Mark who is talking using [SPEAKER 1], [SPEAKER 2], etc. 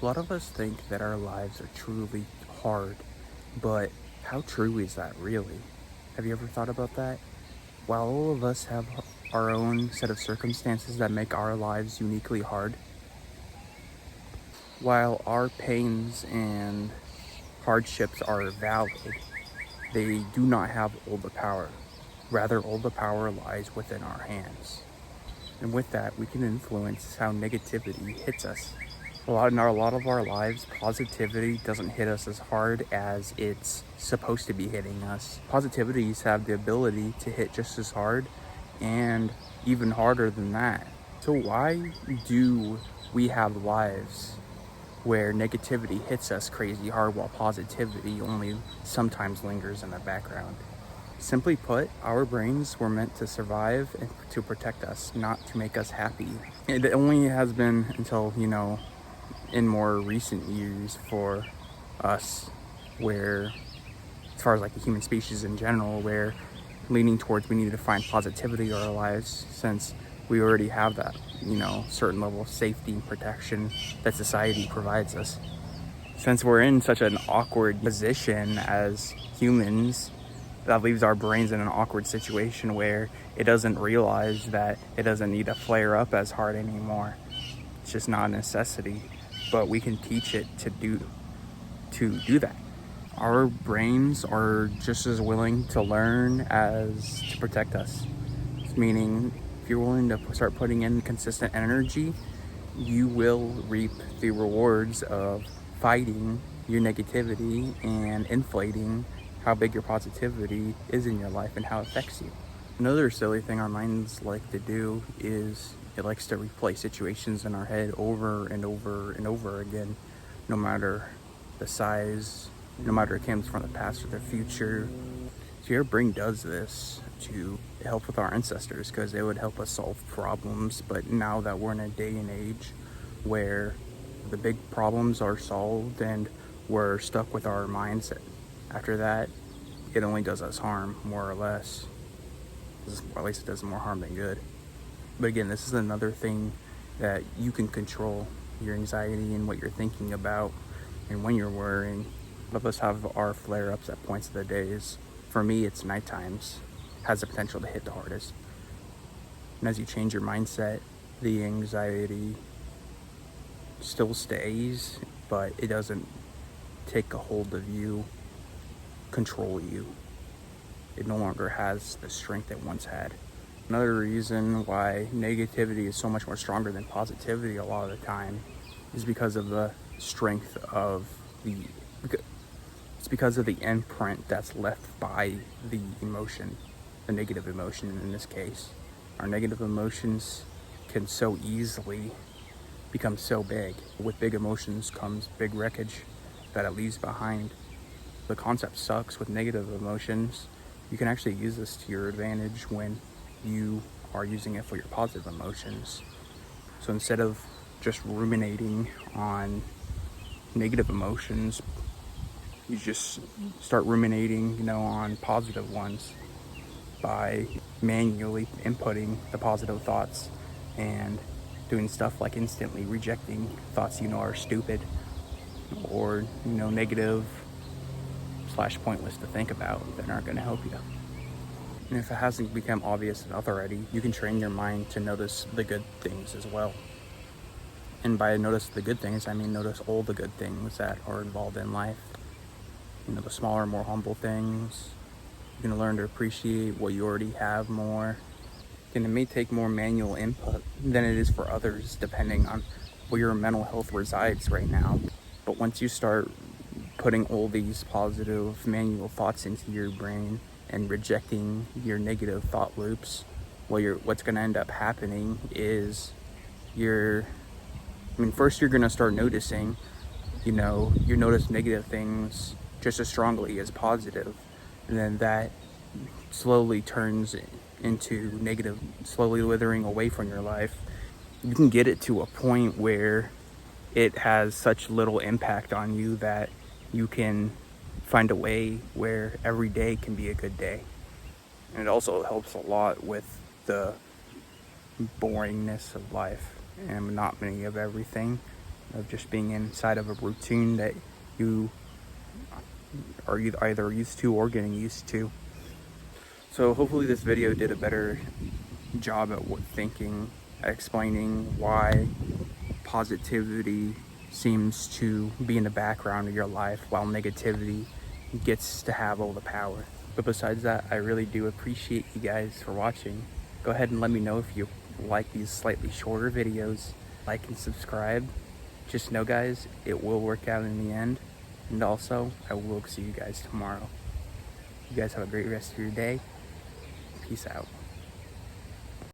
[SPEAKER 1] A lot of us think that our lives are truly hard, but how true is that really? Have you ever thought about that? While all of us have our own set of circumstances that make our lives uniquely hard, while our pains and hardships are valid, they do not have all the power. Rather, all the power lies within our hands. And with that, we can influence how negativity hits us. In a lot of our lives, positivity doesn't hit us as hard as it's supposed to be hitting us. Positivities have the ability to hit just as hard and even harder than that. So why do we have lives where negativity hits us crazy hard while positivity only sometimes lingers in the background? Simply put, our brains were meant to survive and to protect us, not to make us happy. It only has been until, in more recent years for us, where, as far as like the human species in general, we're leaning towards we need to find positivity in our lives, since we already have that, certain level of safety and protection that society provides us. Since we're in such an awkward position as humans, that leaves our brains in an awkward situation where it doesn't realize that it doesn't need to flare up as hard anymore. It's just not a necessity, but we can teach it to do that. Our brains are just as willing to learn as to protect us. Meaning, if you're willing to start putting in consistent energy, you will reap the rewards of fighting your negativity and inflating how big your positivity is in your life and how it affects you. Another silly thing our minds like to do is it likes to replay situations in our head over and over and over again, no matter the size, no matter if it comes from the past or the future. So your brain does this to help with our ancestors, because it would help us solve problems. But now that we're in a day and age where the big problems are solved and we're stuck with our mindset, after that, it only does us harm, more or less. Or at least it does more harm than good. But again, this is another thing that you can control: your anxiety and what you're thinking about and when you're worrying. A lot of us have our flare-ups at points of the days. For me, it's night times. Has the potential to hit the hardest. And as you change your mindset, the anxiety still stays, but it doesn't take a hold of you, control you. It no longer has the strength it once had. Another reason why negativity is so much more stronger than positivity a lot of the time is because of the strength of it's because of the imprint that's left by the emotion, the negative emotion in this case. Our negative emotions can so easily become so big. With big emotions comes big wreckage that it leaves behind. The concept sucks with negative emotions. You can actually use this to your advantage when you are using it for your positive emotions. So instead of just ruminating on negative emotions, you just start ruminating, on positive ones by manually inputting the positive thoughts and doing stuff like instantly rejecting thoughts are stupid or negative / pointless to think about that aren't going to help you. And if it hasn't become obvious enough already, you can train your mind to notice the good things as well. And by notice the good things, I mean notice all the good things that are involved in life. The smaller, more humble things. You can learn to appreciate what you already have more. And it may take more manual input than it is for others, depending on where your mental health resides right now. But once you start putting all these positive manual thoughts into your brain and rejecting your negative thought loops, what's going to end up happening is first you're going to start noticing, you notice negative things just as strongly as positive. And then that slowly turns into negative, slowly withering away from your life. You can get it to a point where it has such little impact on you that you can find a way where every day can be a good day. And it also helps a lot with the boringness of life and monotony of everything. of just being inside of a routine that you are either used to or getting used to. So hopefully this video did a better job at thinking, explaining why positivity seems to be in the background of your life while negativity gets to have all the power. But besides that, I really do appreciate you guys for watching. Go ahead and let me know if you like these slightly shorter videos. Like and subscribe. Just know, guys, it will work out in the end. And also, I will see you guys tomorrow. You guys have a great rest of your day. Peace out.